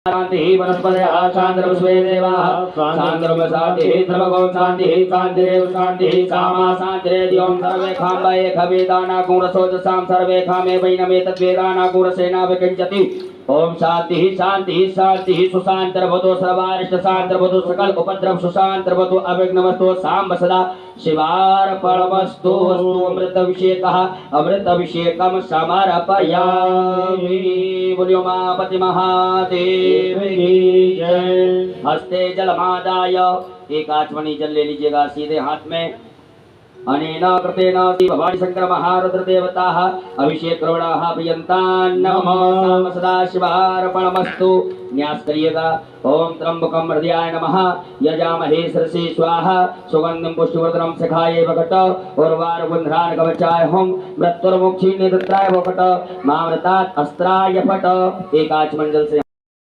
शांति वनस्पतयः शान्तिर्विश्वे देवाः शान्तिर्वशान्तिः सर्वगो शान्तिः शान्तिरेव शान्तिः कामा शान्तिरेद्यों सर्वे खाम्ब एकवेदानाकुरसोजसां सर्वे खामे वैनमेतद्वेदानाकुरसेना विकिञ्चति। ओम शांति शांति शांति सुशांतिर्भवतु सर्वारिष्ट शांतिर्भवतु सकल उपद्रव सुशांतिर्भवतु अविघ्नमस्तु सांब सदा शिवार्पणमस्तु अस्तु अमृतभिषेकः अमृतभिषेकं समर्पयामि। बोलियो उमापति महादेव की जय। हस्ते जलमादाय एक आचमनी जल ले लीजिएगा सीधे हाथ में। अनेन कृतेन श्री भवानी शंकर महारुद्र देवताः अभिषेक करोड़ाः प्रियन्तान् नमः सदा शिवार्पणमस्तु। न्यास करिएगा। ओम त्र्यंबकं हृदयाय नमः यजामहे सरसे स्वाहा सुगंधिं पुष्टिवर्धनं सखाये वकट उर्वार गुंध्रान कवचाय होम मृत्युर्मुक्षी निद्राय वकट मामृतात् अस्त्राय फट। एक आचमन जल से